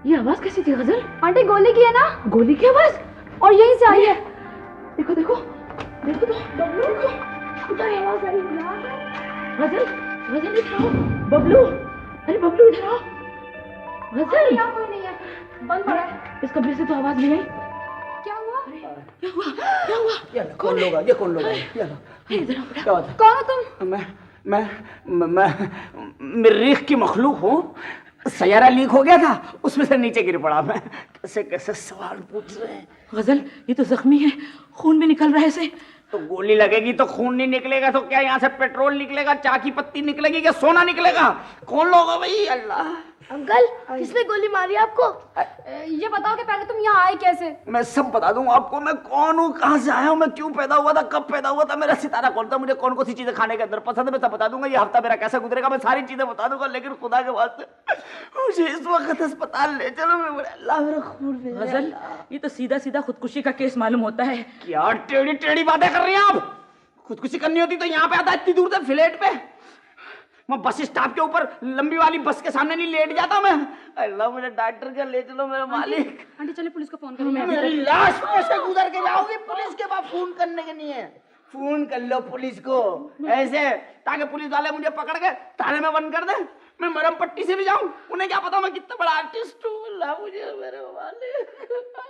ये आवाज कैसी थी गजल? आंटी गोली की है ना? गोली की आवाज? और यहीं से आई है। देखो देखो देखो तो बबलू को उधर आवाज आई। गजल गजल इधर आओ। बबलू, अरे बबलू इधर आओ। गजल यहाँ कोई नहीं है, बंद पड़ा है। इस कमरे से तो आवाज नहीं आई। क्या हुआ? क्या हुआ? क्या हुआ? ये कौन लोग है? ये कौन लोग है? इधर आओ बेटा। क्या बात है? कौन हो तुम? मैं मरीख की मखलूक हूँ। सैयारा लीक हो गया था, उसमें से नीचे गिर पड़ा मैं। कैसे कैसे सवाल पूछ रहे हैं। गजल ये तो जख्मी है, खून भी निकल रहा है इसे। तो गोली लगेगी तो खून नहीं निकलेगा तो क्या यहाँ से पेट्रोल निकलेगा, चाय की पत्ती निकलेगी, क्या सोना निकलेगा? कौन लोग है भाई? अल्लाह। अंकल, किसने गोली मारी आपको? ये बताओ कि पहले तुम यहाँ आए कैसे? मैं सब बता दूं आपको। मैं कौन हूँ, कहाँ से आया हूँ, मैं क्यों पैदा हुआ था, कब पैदा हुआ था, मेरा सितारा कौन था, मुझे कौन कौन सी चीजें खाने के अंदर पसंद है, मैं सब बता दूंगा। ये हफ्ता मेरा कैसा गुजरेगा, मैं सारी चीजें बता दूंगा। लेकिन खुदा के वास्ते मुझे इस वक्त अस्पताल ले चलो। मैं अल्लाह मेरा खून दे। गजल ये तो सीधा सीधा खुदकुशी का केस मालूम होता है। क्या टेढ़ी टेढ़ी बातें कर रही हैं आप? खुदकुशी करनी होती तो यहाँ पे आता, इतनी दूर से फ्लैट पे। मैं बस स्टॉप के ऊपर लंबी वाली बस के सामने नहीं लेट जाता मैं। अल्लाह मुझे डॉक्टर के ले चलो मेरा मालिक। आंटी चले पुलिस को फोन करेंगे। मेरी लाश पे से गुजर के जाओगी, पुलिस के पास फोन करने के नहीं है। फोन कर लो पुलिस को ऐसे, ताकि पुलिस वाले मुझे पकड़ के थाने में बंद कर दे। मैं मरम पट्टी से भी जाऊं, उन्हें क्या पता मैं कितना बड़ा आर्टिस्ट हूँ। अल्लाह मुझे मेरे मालिक,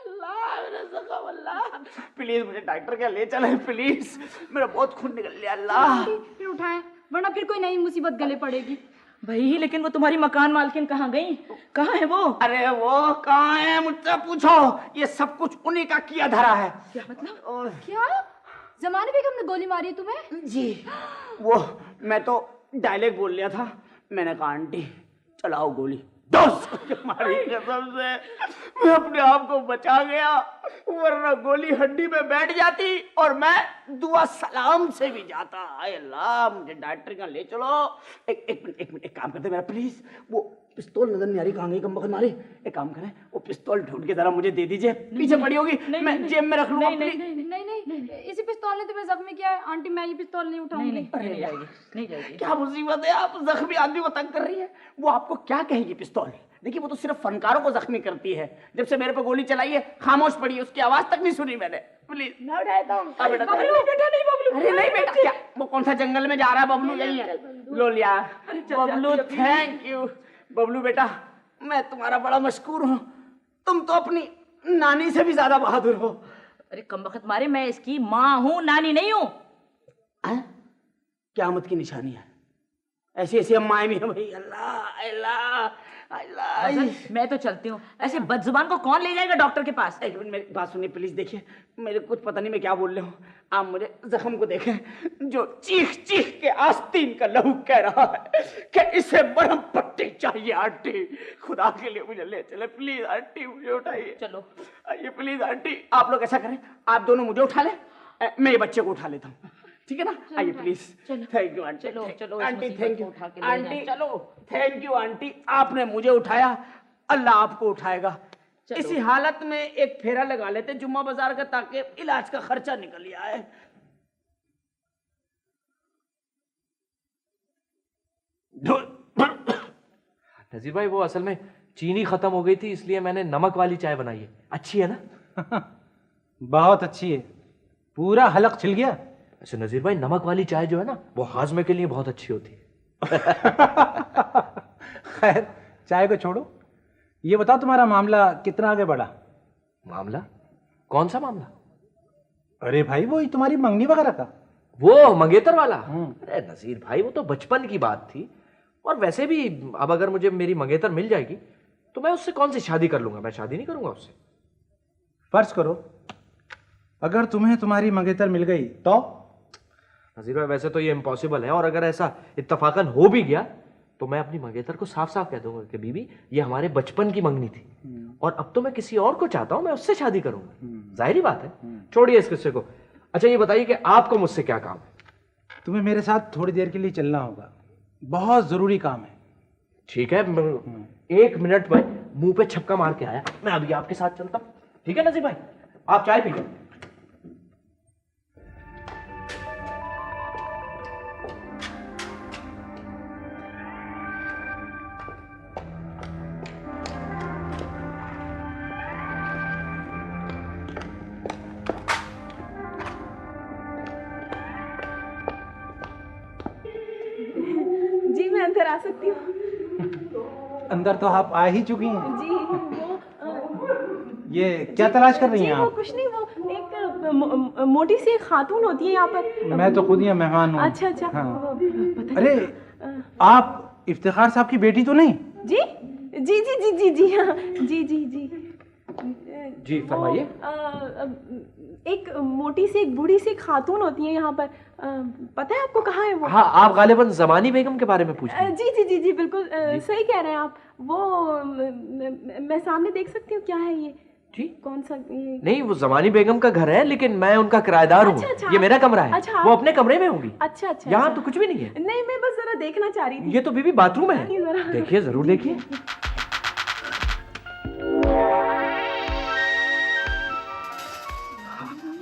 अल्लाह मेरे सखा, अल्लाह प्लीज मुझे डॉक्टर के ले चले प्लीज। मेरा बहुत खून निकल लिया। अल्लाह फिर उठाएं, वरना फिर कोई नई मुसीबत गले पड़ेगी। भाई लेकिन वो तुम्हारी मकान मालकिन कहाँ गई? कहाँ है वो? अरे वो कहाँ है मुझसे पूछो। ये सब कुछ उन्हीं का किया धरा है। क्या मतलब? क्या जमाने बेगम ने गोली मारी तुम्हें? जी वो मैं तो डायलेक्ट बोल लिया था। मैंने कहा आंटी चलाओ गोली, दोस्त मारी कसम से मैं अपने आप को बचा गया, वरना गोली हड्डी में बैठ जाती और मैं दुआ सलाम से भी जाता। हाय अल्लाह मुझे डॉक्टर का ले चलो। एक मिनट एक काम करते मेरा प्लीज। वो पिस्तौल नजर नहीं आ रही, कहाँ गई कम वक्त मारी। एक काम करें, वो पिस्तौल ढूंढ के जरा मुझे दे दीजिए, पीछे पड़ी होगी, मैं जेब में रख लूंगा। नहीं, इसी पिस्तौल ने तुम्हें जख्मी किया है। आंटी मैं ये पिस्तौल नहीं उठाऊंगी। नहीं जाएगी। क्या मुसीबत है, आप जख्मी आदमी को तंग कर रही है। वो आपको क्या कहेगी पिस्तौल? देखिए वो तो सिर्फ फनकारों को जख्मी करती है। जब से मेरे पे गोली चलाई है खामोश पड़ी है, उसकी आवाज तक नहीं सुनी मैंने। प्लीज मैं उठाता हूँ। अरे नहीं बेटा, क्या वो कौन सा जंगल में जा रहा है? बबलू यही है, लो लिया। Bablu thank you. बबलू बेटा मैं तुम्हारा बड़ा मशकूर हूँ, तुम तो अपनी नानी से भी ज्यादा बहादुर हो। अरे कमबख्त मारे, मैं इसकी माँ हूँ, नानी नहीं हूँ। क़यामत की निशानी है, ऐसी ऐसी अम्माएं भी हैं भाई। अल्लाह अल्लाह अल्लाह। मैं तो चलती हूँ, ऐसे बदजुबान को कौन ले जाएगा डॉक्टर के पास? एक मिनट मेरी बात सुनिए प्लीज। देखिए मेरे कुछ पता नहीं मैं क्या बोल रहा हूँ, आप मुझे जख्म को देखें जो चीख चीख के आस्तीन का लहू कह रहा है कि इसे मरहम पट्टी चाहिए। आंटी खुदा के लिए मुझे ले चले प्लीज। आंटी मुझे उठाइए, चलो आइए प्लीज। आंटी आप लोग ऐसा करें, आप दोनों मुझे उठा लें, मैं ये बच्चे को उठा लेता हूँ, ठीक है ना? आइए प्लीज। Thank you aunty. चलो आंटी थैंक यू आंटी। चलो थैंक यू आंटी, आपने मुझे उठाया, अल्लाह आपको उठाएगा। इसी हालत में एक फेरा लगा लेते जुम्मा बाजार का, ताकि इलाज का खर्चा निकल आए। नजीर भाई वो असल में चीनी खत्म हो गई थी, इसलिए मैंने नमक वाली चाय बनाई है। अच्छी है ना? बहुत अच्छी है, पूरा हलक छिल गया। अच्छा नजीर भाई, नमक वाली चाय जो है ना वो हाजमे के लिए बहुत अच्छी होती है। खैर चाय को छोड़ो, ये बताओ तुम्हारा मामला कितना आगे बढ़ा? मामला? कौन सा मामला? अरे भाई वो तुम्हारी मंगनी वगैरह का, वो मंगेतर वाला? अरे नजीर भाई वो तो बचपन की बात थी, और वैसे भी अब अगर मुझे मेरी मंगेतर मिल जाएगी तो मैं उससे कौन सी शादी कर लूंगा? मैं शादी नहीं करूंगा उससे। फर्ज करो अगर तुम्हें तुम्हारी मंगेतर मिल गई तो? नजीर भाई वैसे तो ये इम्पॉसिबल है, और अगर ऐसा इत्तफाकन हो भी गया तो मैं अपनी मंगेतर को साफ साफ कह दूंगा कि बीबी ये हमारे बचपन की मंगनी थी, और अब तो मैं किसी और को चाहता हूं, मैं उससे शादी करूंगा। जाहिर बात है, छोड़िए इस किस्से को। अच्छा ये बताइए कि आपको मुझसे क्या काम है? तुम्हें मेरे साथ थोड़ी देर के लिए चलना होगा, बहुत जरूरी काम है। ठीक है, 1 मिनट में मुंह पे छक्का मार के आया, मैं अभी आपके साथ चलता हूं। ठीक है नजीर भाई, आप चाय पी लो। अंदर आ सकती हूँ? अंदर तो आप आ ही चुकी हैं। जी वो ये क्या तलाश कर रही जी हैं वो आप? कुछ नहीं, वो एक मोटी सी एक खातून होती है यहाँ पर। मैं तो खुद ही मेहमान हूँ। अच्छा अच्छा। हाँ। वो पता अरे नहीं। आप इफ्तिखार साहब की बेटी तो नहीं? जी जी जी जी जी जी हाँ जी जी जी जी, वो, फरमाइए। एक मोटी सी एक बूढ़ी सी खातून होती है यहाँ पर। पता है आपको कहाँ है वो? हाँ, आप गालिबन जमानी बेगम के बारे में पूछ रहे हैं। जी जी जी जी बिल्कुल सही कह रहे हैं आप। वो मैं सामने देख सकती हूँ क्या है ये? जी कौन सा ये? नहीं, वो जमानी बेगम का घर है, लेकिन मैं उनका किराएदार हूँ। अच्छा, अच्छा, ये मेरा कमरा है। अच्छा, वो अपने कमरे में होंगी। अच्छा अच्छा। यहाँ अच्छा। तो कुछ भी नहीं है। नहीं, मैं बस जरा देखना चाह रही थी। ये तो बीबी बाथरूम है। नहीं, जरा। देखिए, जरूर देखिए।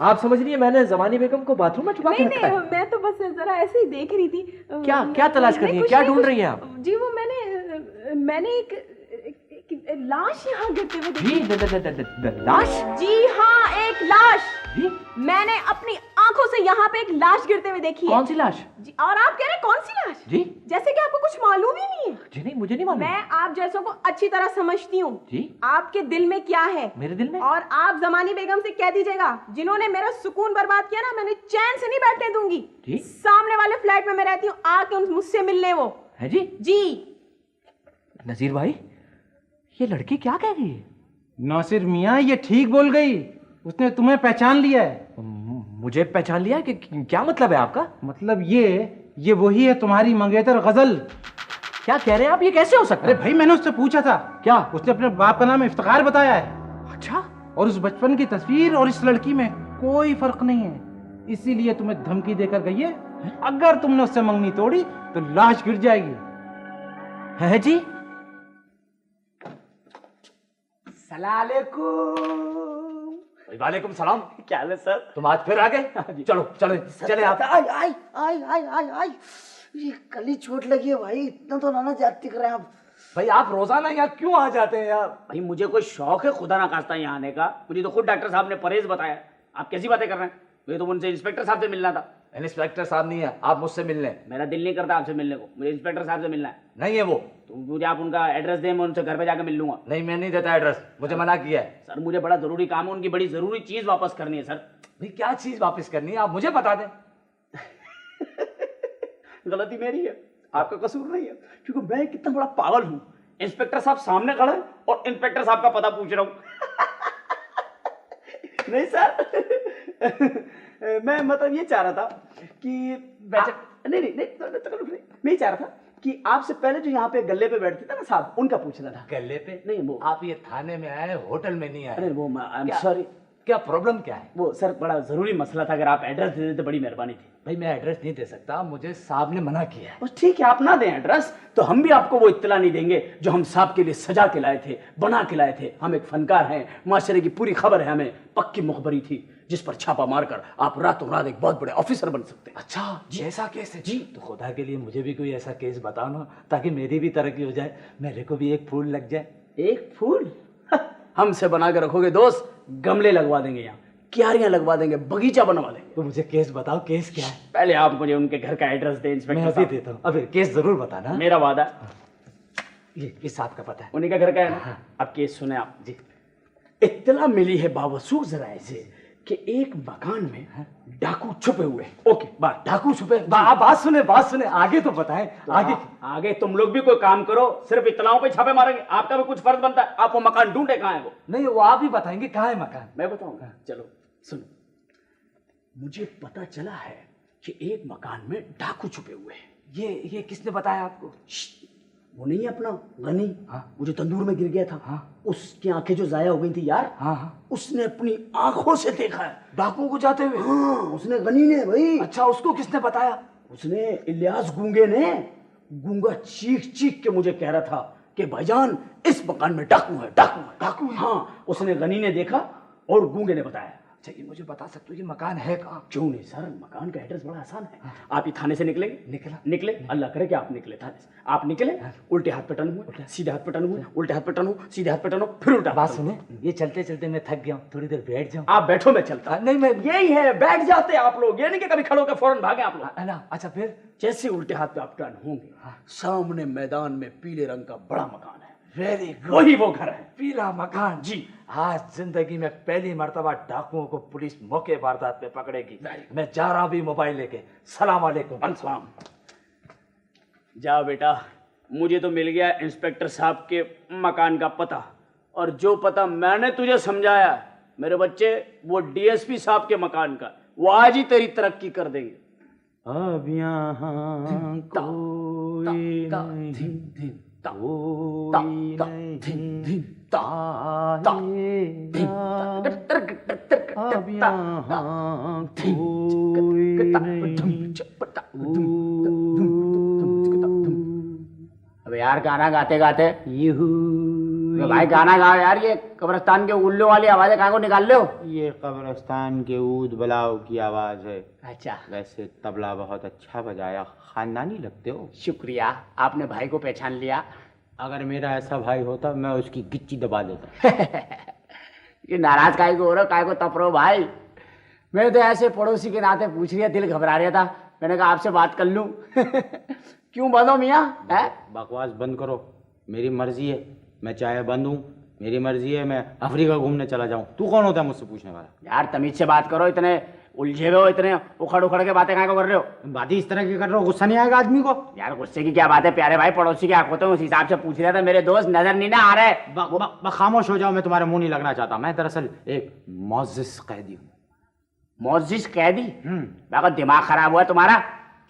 आप समझ रही है मैंने जमानी बेगम को बाथरूम में छुपा के नहीं रखा है? नहीं, मैं तो बस जरा ऐसे ही देख रही थी। क्या क्या तलाश कर रही है? क्या ढूंढ रही हैं आप? जी वो मैंने एक लाश यहाँ गिरते हुए जी, देखी। लाश? जी हाँ, एक लाश। जी, मैंने अपनी आंखों से यहाँ पे एक लाश गिरते हुए देखी है। कौन सी लाश? जी, और आप कह रहे हैं कौन सी लाश? जी जैसे कि आपको कुछ मालूम ही नहीं है। जी नहीं, मुझे नहीं मालूम। मैं आप जैसों को अच्छी तरह समझती हूँ। जी, आपके दिल में क्या है? मेरे दिल में? और आप जमानी बेगम से कह दीजिएगा, जिन्होंने मेरा सुकून बर्बाद किया ना, मैंने चैन से नहीं बैठने दूंगी। जी? सामने वाले फ्लैट में मैं रहती हूँ, आके मुझसे मिलने वो। है जी? जी। नजीर भाई, ये लड़की क्या कह रही है? नौसिर मियाँ ये ठीक बोल गई, उसने तुम्हें पहचान लिया है। मुझे पहचान लिया कि क्या मतलब है आपका? मतलब ये वही है तुम्हारी मंगेतर गजल। क्या कह रहे हैं आप? ये कैसे हो सकता अरे है? भाई मैंने उससे पूछा था। क्या? उसने अपने बाप का नाम इफ्तिखार बताया है। अच्छा, और उस बचपन की तस्वीर और इस लड़की में कोई फर्क नहीं है, इसीलिए तुम्हें धमकी देकर गई है, अगर तुमने उससे मंगनी तोड़ी तो लाश गिर जाएगी। है जी? वालेकुम सलाम। क्या हाल है सर? तुम आज फिर आ गए? चलो चलो चले आप। आई आई आई आई आई आई ये कली चोट लगी है भाई, इतना तो ना जाती कर रहे हैं आप। भाई आप रोजाना यहाँ क्यों आ जाते हैं यार? भाई मुझे कोई शौक है खुदा ना खास्ता यहाँ आने का? मुझे तो खुद डॉक्टर साहब ने परहेज बताया। आप कैसी बातें कर रहे हैं? मुझे तो उनसे इंस्पेक्टर साहब से मिलना था। इंस्पेक्टर साहब नहीं है, आप मुझसे मिल लें। मेरा दिल नहीं करता आपसे मिलने को, मुझे इंस्पेक्टर साहब से मिलना है। नहीं है वो। तो मुझे आप उनका एड्रेस दें, मैं उनसे घर पे जाकर मिल लूंगा। नहीं, मैं नहीं देता एड्रेस, मुझे मना किया है। सर मुझे बड़ा जरूरी काम है, उनकी बड़ी जरूरी चीज वापस करनी है सर। भाई क्या चीज वापस करनी है, आप मुझे बता दें। गलती मेरी है, आपका कसूर नहीं है, क्योंकि मैं कितना बड़ा पागल हूँ। इंस्पेक्टर साहब सामने खड़े हैं और इंस्पेक्टर साहब का पता पूछ रहा हूँ। नहीं सर, मैं मतलब ये चाह रहा था कि मैं चाह रहा था कि आपसे पहले जो यहाँ पे गल्ले पे बैठते थे ना साहब, उनका पूछना था। गले पे? नहीं वो आप ये थाने में आए, होटल में नहीं आए। अरे वो आई एम क्या? सॉरी। क्या प्रॉब्लम क्या है? वो सर बड़ा जरूरी मसला था, अगर आप एड्रेस दे देते बड़ी मेहरबानी थी। भाई मैं एड्रेस नहीं दे सकता, मुझे साहब ने मना किया है। बस ठीक है, आप ना दें एड्रेस तो हम भी आपको वो इत्तला नहीं देंगे जो हम साहब के लिए सजा के लाए थे, बना के लाए थे। हम एक फनकार हैं, माशरे की पूरी खबर है हमें, पक्की मुखबरी थी जिस पर छापा मारकर आप रातों रात एक बहुत बड़े ऑफिसर बन सकते हैं। अच्छा जी, ऐसा केस है जी। तो खुदा के लिए मुझे भी कोई ऐसा केस बताओ ना, ताकि मेरी भी तरक्की हो जाए, मेरे को भी एक फूल लग जाए। एक फूल? हमसे बना के रखोगे दोस्त, गमले लगवा देंगे, यहाँ क्यारियां लगवा देंगे, बगीचा बनवा देंगे। तो मुझे केस बताओ, केस क्या है? पहले आप मुझे उनके घर का एड्रेस दें मैं इंस्पेक्टर अभी साहब। देता हूँ, अभी केस जरूर बताना। मेरा वादा। ये इस साहब का पता है। उन्हीं का घर का है ना? अब केस सुने आप जी। इत्तला मिली है बावसूख जराए से कि एक मकान में डाकू छुपे हुए। ओके बात, डाकू छुपे। बात सुने, आगे तो बताएं। आगे आगे तुम लोग भी कोई काम करो, सिर्फ इत्तलाओं पे छापे मारेंगे, आपका भी कुछ फर्ज बनता है। आप वो मकान ढूंढे, कहाँ है वो? नहीं, वो आप ही बताएंगे कहाँ है मकान। मैं बताऊंगा, चलो सुनो। मुझे पता चला है कि एक मकान में डाकू छुपे हुए हैं। ये किसने बताया आपको? वो नहीं है अपना गनी? हाँ। वो जो तंदूर में गिर गया था। हाँ। उसकी आंखें जो जाया हो गई थी यार। हाँ हाँ। उसने अपनी आंखों से देखा है डाकुओं को जाते हुए। हाँ, उसने गनी ने भाई। अच्छा, उसको किसने बताया? उसने इलियास गूंगे ने। गूंगा चीख चीख के मुझे कह रहा था कि भाईजान इस मकान में डाकू है, डाकू है, डाकू है। हाँ, उसने गनी ने देखा और गूंगे ने बताया। अच्छा ये मुझे बता सकते हो ये मकान है कहाँ? क्यों नहीं सर, मकान का एड्रेस बड़ा आसान है। आप ये थाने से निकलेंगे, निकले, अल्लाह करे कि आप निकले थाने से, आप निकले, उल्टे हाथ पे टर्न हुए, सीधे हाथ पे टर्न हुए, उल्टे हाथ पे टर्न हुए, सीधे हाथ पे टर्न हो, फिर उल्टा। बात सुने, ये चलते चलते मैं थक गया हूँ, थोड़ी देर बैठ जाऊँ। आप बैठो, मैं चलता। नहीं मैं यही है, बैठ जाते आप लोग, ये नहीं कि कभी खड़े होकर फौरन भागे आप लोग। है ना। अच्छा फिर जैसे उल्टे हाथ पे आप टर्न होंगे, सामने मैदान में पीले रंग का बड़ा मकान है, वेरी गुड, वही वो घर है। पीला मकान जी। आज जिंदगी में पहली मर्तबा डाकुओं को पुलिस मौके वारदात पे पकड़ेगी। मैं जा रहा भी मोबाइल लेके। सलाम वालेकुम। सलाम। जा बेटा, मुझे तो मिल गया इंस्पेक्टर साहब के मकान का पता, और जो पता मैंने तुझे समझाया मेरे बच्चे, वो डीएसपी साहब के मकान का, वो आज ही तेरी तरक्की कर देंगे। अब यहाँ कोई नहीं, अब यहाँ अब यार गाना गाते गाते भाई गाना गाओ यार, ये कब्रिस्तान के उल्लू वाली आवाजें कहाँ को निकाल लो? ये कब्रिस्तान के ऊद बलाव की आवाज है। अच्छा, वैसे तबला बहुत अच्छा बजाया, खानदानी लगते हो। शुक्रिया, आपने भाई को पहचान लिया। अगर मेरा ऐसा भाई होता मैं उसकी गिच्ची दबा देता। ये नाराज काय को हो रहे हो, काय को तप रहे हो भाई? मैं तो ऐसे पड़ोसी के नाते पूछ लिया, दिल घबरा रहा था, मैंने कहा आपसे बात कर लूं। क्यों बंद हो मियाँ? बकवास बंद करो, मेरी मर्जी है, मैं चाहे बंद हूँ, मेरी मर्जी है, मैं अफ्रीका घूमने चला जाऊँ। तू कौन होता है मुझसे पूछने वाला? यार तमीज से बात करो, इतने उलझे हुए हो, इतने उखड़ उखड़ के बातें कहाँ को कर रहे हो? बातें इस तरह की कर रहे हो, गुस्सा नहीं आएगा आदमी को? यार गुस्से की क्या बात है प्यारे भाई, पड़ोसी के आंख होते हैं, उस हिसाब से पूछ रहा था। मेरे दोस्त नजर नहीं ना आ रहे। खामोश हो जाओ, मैं तुम्हारे मुंह नहीं लगना चाहता। मैं दरअसल एक मौजिस कैदी हूँ। मौजिस कैदी? मेरा दिमाग खराब हुआ तुम्हारा?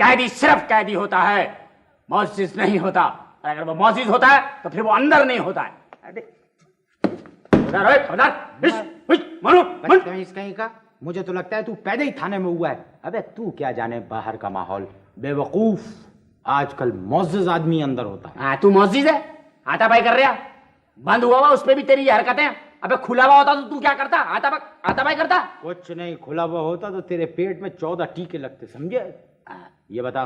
कैदी सिर्फ कैदी होता है, मौजिस नहीं होता। और अगर वो मौजिस होता है तो फिर वो अंदर नहीं होता है। कहीं का मुझे तो लगता है तू पैदा ही थाने में हुआ है। अबे तू क्या जाने बाहर का माहौल, बेवकूफ। आजकल मौजिज आदमी अंदर होता है। हाँ, तू मौजिज है, हाथापाई कर रहा, बंद हुआ उस पे भी तेरी ये हरकतें। अबे खुला हुआ होता तो तू क्या करता? हाथापाई करता? कुछ नहीं, खुला हुआ होता तो तेरे पेट में 14 टीके लगते, समझे? ये बता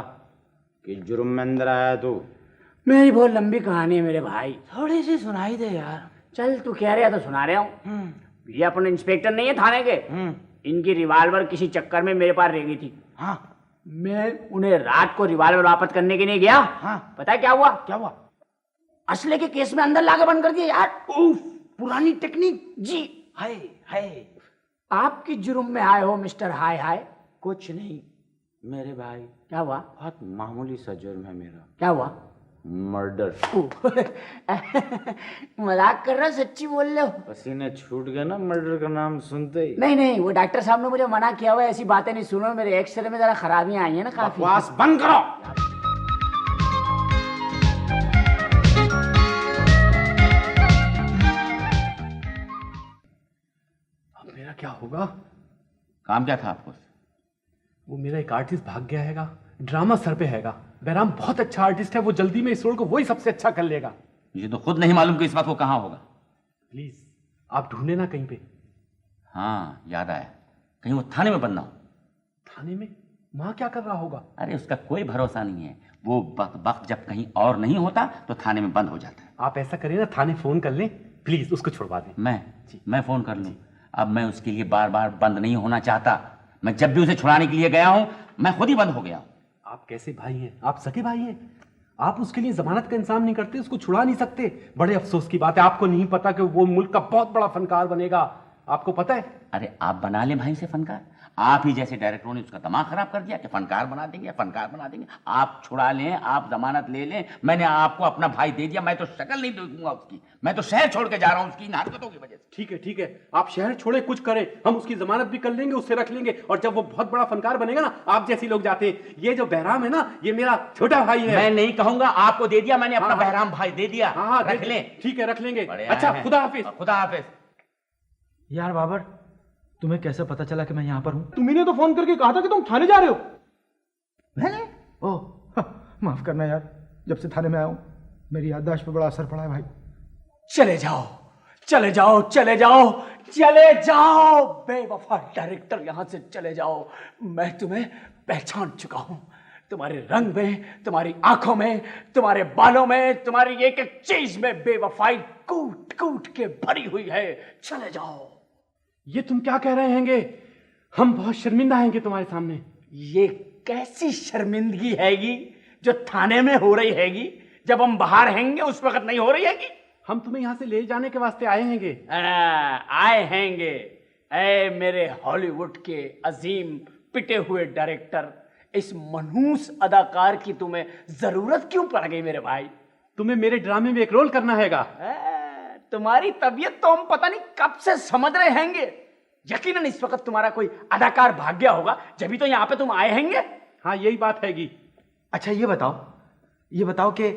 कि जुर्म में अंदर आया तू? मेरी बहुत लंबी कहानी है मेरे भाई, थोड़ी सी सुनाई दे यार। चल तू कह रहा तो सुना रहा हूँ। ये अपने इंस्पेक्टर नहीं है थाने के, इनकी रिवाल्वर किसी चक्कर में मेरे पास रह गई थी। हाँ, मैं उन्हें रात को रिवाल्वर वापस करने के लिए गया। हाँ, पता है क्या हुआ? क्या हुआ? असले के केस में अंदर लाके बंद कर दिया यार। उफ, पुरानी टेक्निक जी। है। आपकी जुर्म में आए हो मिस्टर हाय हाय? कुछ नहीं मेरे भाई। क्या हुआ? बहुत मामूली सा जुर्म है मेरा। क्या हुआ? मर्डर। मजाक कर रहे हो, सच्ची बोल रहे हो? पसीने छूट गए ना मर्डर का नाम सुनते ही। नहीं, वो डॉक्टर साहब ने मुझे मना किया हुआ है, ऐसी बातें नहीं सुनो। मेरे एक्सरे में जरा खराबियां आई है ना काफी। बकवास बंद करो। अब मेरा क्या होगा? काम क्या था आपको? वो मेरा एक आर्टिस्ट भाग गया हैगा, ड्रामा सर पे हैगा। बैराम बहुत अच्छा आर्टिस्ट है, वो जल्दी में इस रोल को वही सबसे अच्छा कर लेगा। मुझे तो खुद नहीं मालूम कि इस वक्त वो कहाँ होगा। प्लीज आप ढूंढे ना कहीं पे। हाँ याद आया, कहीं वो थाने में बंद ना हो। थाने में? वहां क्या कर रहा होगा? अरे उसका कोई भरोसा नहीं है, वो वक्त जब कहीं और नहीं होता तो थाने में बंद हो जाता है। आप ऐसा करिए ना, थाने फोन कर लें, प्लीज उसको छुड़वा दें। मैं फोन कर लूँ? अब मैं उसके लिए बार बार बंद नहीं होना चाहता। मैं जब भी उसे छुड़ाने के लिए गया हूं मैं खुद ही बंद हो गया। आप कैसे भाई हैं? आप सगे भाई हैं। आप उसके लिए जमानत का इंतजाम नहीं करते, उसको छुड़ा नहीं सकते। बड़े अफसोस की बात है, आपको नहीं पता कि वो मुल्क का बहुत बड़ा फनकार बनेगा। आपको पता है? अरे आप बना ले भाई से फनकार। आप ही जैसे डायरेक्टरों ने उसका दिमाग खराब कर दिया कि फनकार बना देंगे, फनकार बना देंगे। आप छुड़ा लें, आप जमानत ले लें। मैंने आपको अपना भाई दे दिया, मैं तो शक्ल नहीं देखूंगा उसकी। मैं तो शहर छोड़ के जा रहा हूं उसकी इन हरकतों की वजह से। ठीक है, आप शहर छोड़े, कुछ करें, हम उसकी जमानत भी कर लेंगे, उससे रख लेंगे। और जब वो बहुत बड़ा फनकार बनेगा ना, आप जैसे लोग जाते हैं। ये जो बहराम है ना, ये मेरा छोटा भाई है। मैं नहीं कहूंगा, आपको दे दिया मैंने, अपना बहराम भाई दे दिया। रख लें। ठीक है, रख लेंगे। अच्छा, खुदा हाफिज। खुदा हाफिज। यार बाबर, तुम्हें कैसे पता चला कि मैं यहाँ पर हूँ? तुम्ही तो फोन करके कहा था कि तुम थाने जा रहे हो। मैंने? ओह, माफ करना यार, जब से थाने में आया हूँ मेरी याददाश्त पर बड़ा असर पड़ा है भाई। चले जाओ, चले जाओ, चले जाओ, चले जाओ बेवफा डायरेक्टर, यहां से चले जाओ। मैं तुम्हें पहचान चुका हूं, तुम्हारे रंग में, तुम्हारी आंखों में, तुम्हारे बालों में, तुम्हारी एक एक चीज में बेवफाई कूट कूट के भरी हुई है। चले जाओ। ये तुम क्या कह रहे हैंगे? हम बहुत शर्मिंदा हैंगे तुम्हारे सामने। ये कैसी शर्मिंदगी हैगी जो थाने में हो रही हैगी, जब हम बाहर हैंगे उस वक्त नहीं हो रही हैगी? हम तुम्हें यहाँ से ले जाने के वास्ते आए हैंगे। आए हैंगे। ऐ मेरे हॉलीवुड के अजीम पिटे हुए डायरेक्टर, इस मनहूस अदाकार की तुम्हें जरूरत क्यों पड़ गई मेरे भाई? तुम्हें मेरे ड्रामे में एक रोल करना हैगा। तुम्हारी तबीयत तो हम पता नहीं कब से समझ रहे हैंगे। यकीनन इस वक्त तुम्हारा कोई अदाकार भाग गया होगा, जब तो यहाँ पे तुम आए हैंगे। हाँ, यही बात हैगी। अच्छा ये बताओ कि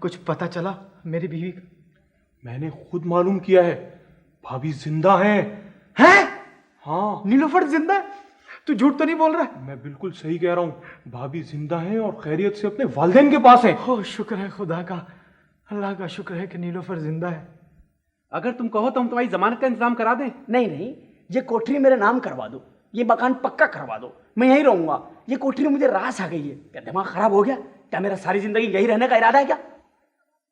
कुछ पता चला मेरी बीवी का? मैंने खुद मालूम किया है, भाभी जिंदा हैं। हैं? हाँ। नीलोफर जिंदा है? तू झूठ तो नहीं बोल रहा? मैं बिल्कुल सही कह रहा हूँ, भाभी जिंदा हैं और खैरियत से अपने वालिदैन के पास हैं। हो शुक्र है खुदा का, अल्लाह का शुक्र है कि नीलोफर जिंदा है। अगर तुम कहो तो हम तुम्हारी जमानत का इंतजाम करा दें। नहीं नहीं, ये कोठरी मेरे नाम करवा दो, ये मकान पक्का करवा दो, मैं यहीं रहूंगा। ये कोठरी मुझे रास आ गई है। क्या दिमाग खराब हो गया? क्या मेरा सारी जिंदगी यही रहने का इरादा है क्या?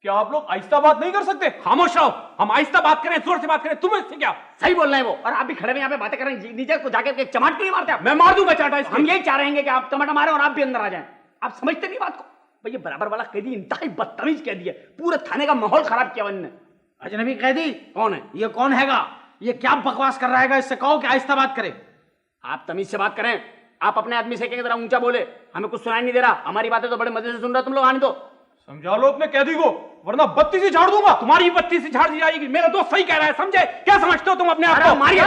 क्या आप लोग आहिस्ता बात नहीं कर सकते? खामोश रहो। हम आहिस्ता बात करें, जोर से बात करें, तुम्हें इससे क्या? सही बोल रहे हैं वो, और आप भी खड़े में यहाँ पे बातें कर रहे हैं। नीचे को जाके एक चमाट क्यों नहीं मारते आप? मैं मार दूंगा चाटा। हम यही चाह रहे हैं कि आप टमाटर मारे और आप भी अंदर आ जाएं। आप समझते नहीं बात को? भाई ये बराबर वाला कैदी इंतहाई बदतमीज कैदी है, पूरे थाने का माहौल खराब किया इन्होंने। अजनबी कैदी कौन है? ये कौन हैगा? ये क्या बकवास कर रहा हैगा? इससे कहो कि आहिस्ता बात करे। आप तमीज से बात करें। आप अपने आदमी से जरा ऊंचा बोले, हमें कुछ सुनाई नहीं दे रहा। हमारी बातें तो बड़े मजे से सुन रहे हो तुम लोग। आने दो, समझा लो अपने कैदी को, वरना बत्ती से झाड़ दूंगा। तुम्हारी बत्ती से झाड़ दी जाएगी। मेरा दोस्त सही कह रहा है, समझे? क्या समझते हो तुम अपने आप को? मारिए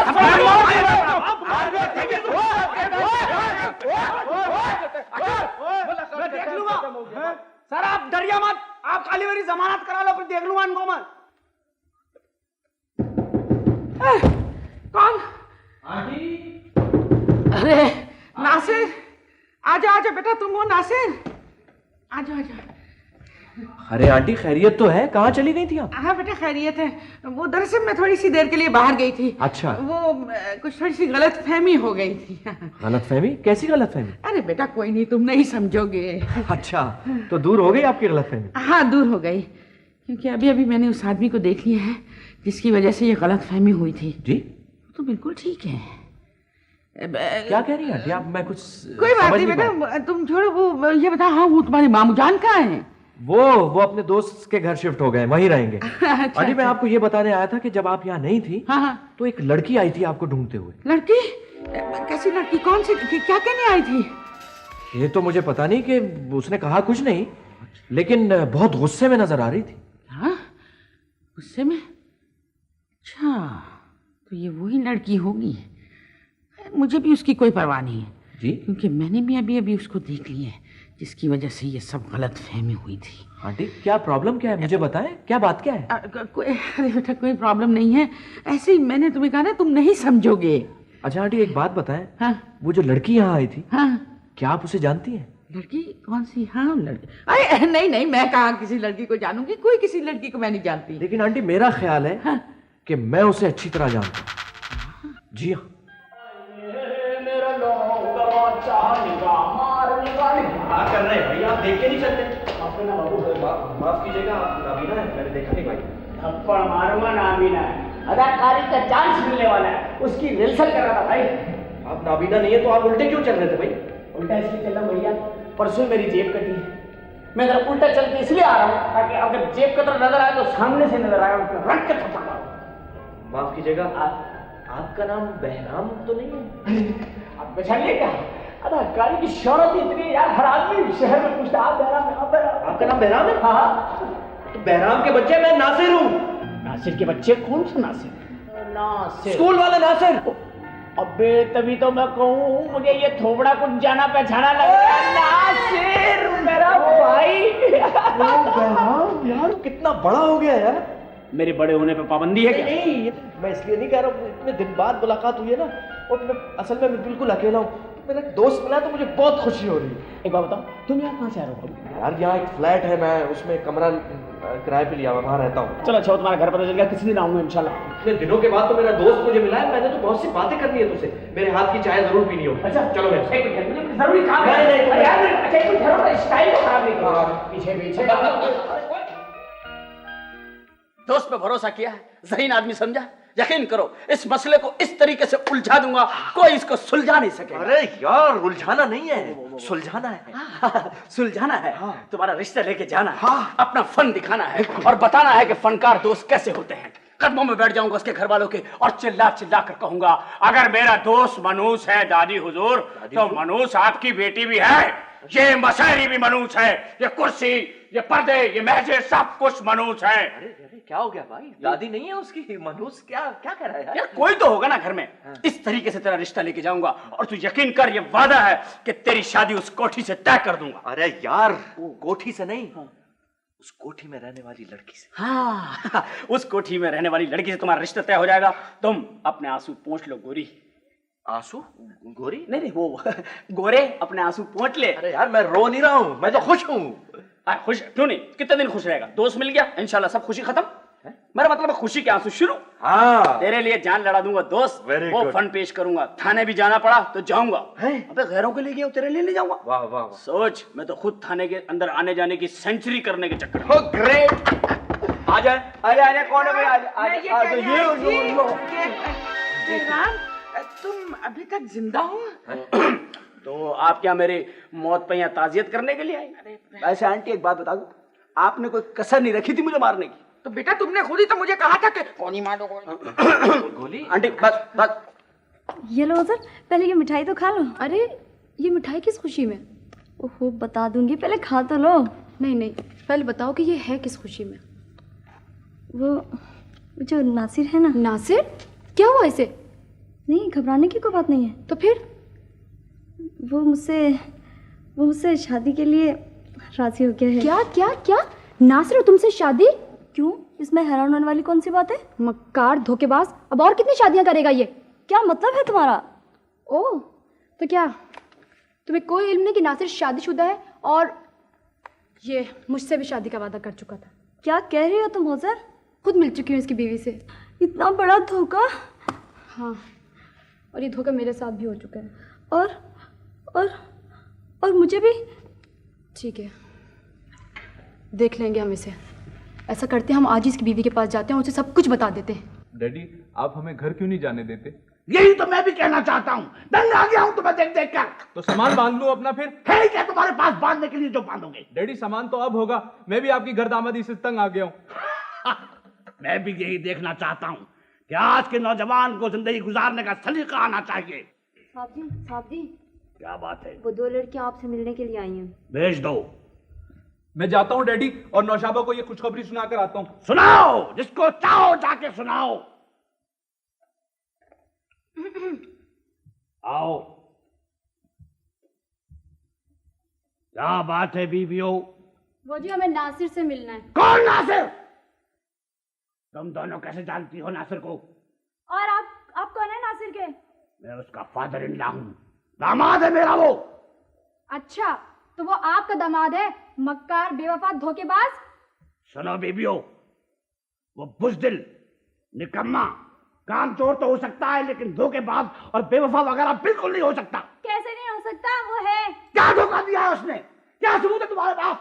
मैं देख लूंगा सर, आप डरिए मत। आप खाली मेरी जमानत करा लो, फिर देख लूंगा इनको मैं। कौन? अरे नासिर, आजा आजा बेटा, तुम हो नासिर? आजा आजा। अरे आंटी खैरियत तो है, कहाँ चली गई थी आप? हाँ बेटा खैरियत है। वो दरअसल मैं थोड़ी सी देर के लिए बाहर गई थी। अच्छा। वो कुछ थोड़ी सी गलत फहमी हो गई थी। गलत फहमी? कैसी गलत फहमी? अरे बेटा कोई नहीं, तुम नहीं समझोगे। अच्छा, तो दूर हो गई आपकी गलत फहमी? हाँ दूर हो गई, क्योंकि अभी अभी मैंने उस आदमी को देख लिया है जिसकी वजह से ये गलत फहमी हुई थी। जी? तो बिल्कुल ठीक है। क्या कह रही है आंटी आप? मैं कुछ कोई बात नहीं बेटा, तुम छोड़ो। वो ये बता, हाँ वो तुम्हारे मामू जान कहाँ है? वो अपने दोस्त के घर शिफ्ट हो गए, वहीं रहेंगे। आंटी मैं आपको ये बताने आया था कि जब आप यहाँ नहीं थी, हाँ, तो एक लड़की आई थी आपको ढूंढते हुए। लड़की? कैसी लड़की? कौन सी? क्या कहने आई थी? ये तो मुझे पता नहीं, कि उसने कहा कुछ नहीं, लेकिन बहुत गुस्से में नजर आ रही थी। हाँ गुस्से में? अच्छा, तो ये वही लड़की होगी। मुझे भी उसकी कोई परवाह नहीं है जी, क्योंकि मैंने भी अभी अभी उसको देख लिया है, जिसकी वजह से ये सब गलत फहमी हुई थी। आंटी क्या प्रॉब्लम क्या है, मुझे बताएं, क्या बात क्या है? अरे बेटा कोई प्रॉब्लम नहीं है, ऐसे ही मैंने तुम्हें कहा ना, तुम नहीं समझोगे। अच्छा आंटी एक बात बताएं, हाँ वो जो लड़की यहाँ आई थी, हाँ, क्या आप उसे जानती हैं? लड़की कौन सी? हाँ लड़की? अरे नहीं नहीं, मैं कहाँ किसी लड़की को जानूंगी, कोई किसी लड़की को मैं नहीं जानती। लेकिन आंटी मेरा ख्याल है हाँ। कि मैं उसे अच्छी तरह जानता हूँ। जी हाँ। क्या कर रहे हैं भाई, आप देख के नहीं चलते? माफ कीजिएगा, आप नाबीना है, मैंने देखा नहीं भाई। थप्पड़ मारूंगा, नाबीना है। अदाकारी का चांस मिलने वाला है, उसकी रिहर्सल कर रहा था भाई। आप नाबीना नहीं है तो आप उल्टे क्यों चल रहे थे भाई? उल्टा इसलिए चल रहा हूँ भैया, परसों मेरी जेब कटी है। मैं जरा उल्टा चल के इसलिए आ रहा हूँ ताकि अगर जेब कतर नजर आए तो सामने से नजर आए, उसको रट के थप्पड़ मारूं। माफ कीजिएगा, आपका नाम बहराम तो नहीं है? आप पहचानिए क्या? अदाकारी की शौहरत इतनी है यार, हर आदमी शहर में पूछता आप बहराम है? आपका नाम बहराम है? हाँ। तो बहराम के बच्चे मैं नासिर हूँ। नासिर के बच्चे? कौन सा नासिर? नासिर स्कूल वाला नासिर। अबे तभी तो मैं कहूँ, मुझे ये थोबड़ा कुछ जाना पहचाना लग रहा है। नासिर मेरा भाई। बहराम यार कितना बड़ा हो गया यार। मेरे बड़े होने पे पाबंदी है क्या? नहीं मैं इसलिए नहीं कह रहा हूँ, इतने दिन बाद मुलाकात हुई है ना, और मैं असल में बिल्कुल अकेला हूँ। मेरा दोस्त मिला तो मुझे बहुत खुशी हो रही है। एक बात बताओ, तुम यहाँ कहाँ से आ रहे हो? यार यहाँ एक फ्लैट है, मैं उसमें कमरा किराए पे लिया हुआ, वहाँ रहता हूँ। चलो अच्छा, तुम्हारा घर पता चल गया, किसी दिन आऊंगा इंशाल्लाह। इतने दिनों के बाद तो मेरा दोस्त मुझे मिला है, मैंने तो बहुत सी बातें करनी है तुझसे, मेरे हाथ की चाय जरूर पीनी होगी। अच्छा चलो एक मिनट, मुझे जरूरी काम है। नहीं, अरे यार, अच्छा एक मिनट ठहरो, स्टाइल को खराब नहीं करो। पीछे दोस्त पे भरोसा किया है, ज़हीन आदमी समझा। यकीन करो, इस मसले को इस तरीके से उलझा दूंगा, कोई इसको सुलझा नहीं सकेगा। अरे यार, उलझाना नहीं है, सुलझाना है। सुलझाना है। तुम्हारा रिश्ता लेके जाना है, अपना फन दिखाना है और बताना है कि फनकार दोस्त कैसे होते हैं। कदमों में बैठ जाऊंगा उसके घर वालों के और चिल्ला चिल्ला कर कहूंगा, अगर मेरा दोस्त मनूस है दादी हुजूर, तो मनूस आपकी बेटी भी है, ये मशहरी भी मनूस है, ये कुर्सी, ये पर्दे, ये मेजें, सब कुछ मनूस है। अरे क्या हो गया भाई? दादी नहीं है उसकी, मनूस क्या क्या कर रहा है यार? कोई तो होगा ना घर में। इस तरीके से तेरा रिश्ता लेके जाऊंगा और तू यकीन कर, ये वादा है कि तेरी शादी उस कोठी से तय कर दूंगा। अरे यार, कोठी से नहीं, उस कोठी में रहने वाली लड़की से। हाँ, उस कोठी में रहने वाली लड़की से तुम्हारा रिश्ता तय हो जाएगा। तुम अपने आंसू पोंछ लो गोरी। आंसू? गोरी? नहीं वो गोरे, अपने आंसू पोंछ ले। अरे यार, मैं रो नहीं रहा हूँ, मैं तो खुश हूँ। खुश क्यों नहीं? कितने दिन खुश रहेगा? दोस्त मिल गया, इंशाल्लाह सब खुशी खत्म। मेरा मतलब खुशी के आंसू शुरू। हाँ, तेरे लिए जान लड़ा दूंगा दोस्त, वो फन पेश करूंगा। थाने भी जाना पड़ा तो जाऊंगा। अबे गैरों के लिए गया, तेरे लिए नहीं जाऊंगा। वाह वाह वाह। सोच, मैं तो खुद थाने के अंदर आने जाने की सेंचुरी करने के चक्कर में। ग्रेट। आ जाए, अरे आने कौन है भाई? तुम अभी तक जिंदा हो? तो आप क्या मेरी मौत पे यहाँ ताजियत करने के लिए आए? वैसे आंटी एक बात बता दो, आपने कोई कसर नहीं रखी थी मुझे मारने की। तो बेटा तुमने खुद ही तो मुझे कहा था कि गोली मार दो, गोली। आंटी बस ये लो सर, पहले ये मिठाई तो खा लो। अरे ये मिठाई किस खुशी में? ओहो बता दूंगी, पहले खा तो लो। नहीं नहीं, पहले बताओ कि ये है किस खुशी में? वो जो नासिर है ना। नासिर? क्या हुआ इसे? नहीं, घबराने की कोई बात नहीं है। तो फिर? वो मुझसे शादी के लिए राजी हो गया है। क्या क्या क्या? नासिर तुमसे शादी? क्यों, इसमें हैरान होने वाली कौन सी बात है? मक्कार, धोखेबाज, अब और कितनी शादियां करेगा ये? क्या मतलब है तुम्हारा? ओह, तो क्या तुम्हें कोई इल्म नहीं कि नासिर शादीशुदा है और ये मुझसे भी शादी का वादा कर चुका था? क्या कह रही हो तुम होजर? खुद मिल चुकी हूँ इसकी बीवी से। इतना बड़ा धोखा? हाँ, और ये धोखा मेरे साथ भी हो चुका है। और मुझे भी? ठीक है, देख लेंगे हम इसे। ऐसा करते हैं, हम आज ही इसकी बीवी के पास जाते हैं और उसे सब कुछ बता देते हैं। डैडी, आप हमें घर क्यों नहीं जाने देते? यही तो मैं भी कहना चाहता हूँ, दंग आ गया हूँ तुम्हें देख देख कर। तो सामान बांध लो अपना फिर। है क्या तुम्हारे पास बांधने के लिए जो बांधोगे? डैडी, सामान तो अब होगा, मैं भी आपकी घर दामादी से तंग आ गया हूँ। मैं भी यही देखना चाहता हूँ कि आज के नौजवान को जिंदगी गुजारने का सलीका आना चाहिए। साहब जी, क्या बात है? वो दो लड़कियां आपसे मिलने के लिए आई हैं। भेज दो। मैं जाता हूँ डैडी, और नौशाबा को ये खुशखबरी सुनाकर आता हूँ। सुनाओ, जिसको चाहो जाके सुनाओ। आओ। क्या बात है बीवियों? वो जी, हमें नासिर से मिलना है। कौन नासिर? तुम दोनों कैसे जानती हो नासिर को? और आप कौन है नासिर के? मैं उसका फादर इन लॉ हूं, दामाद है मेरा वो। अच्छा, तो वो आपका दामाद है, मक्कार, बेवफा, धोखेबाज। सुनो बीबियो, वो बुज़दिल, निकम्मा, कामचोर तो हो सकता है, लेकिन धोखेबाज और बेवफा वगैरह बिल्कुल नहीं हो सकता। कैसे नहीं हो सकता? वो है। क्या धोखा दिया है उसने? क्या सबूत है तुम्हारे पास?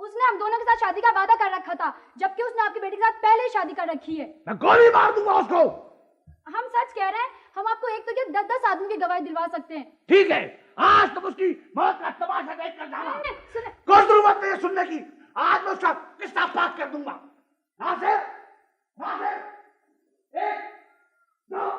उसने हम दोनों के साथ शादी का वादा कर रखा था, जबकि उसने आपकी बेटी के साथ पहले ही शादी कर रखी है। मैं गोली मार दूंगा उसको। हम सच कह रहे हैं, हम आपको एक तो क्या 10-10 आदमी की गवाही दिलवा सकते हैं। ठीक है, आज तुम उसकी मौत का तमाशा देख कर जाना। कोई जरूरत नहीं है सुनने की, आज मैं उसका किस्सा पाक कर दूंगा। नासिर, नासिर, 1, 2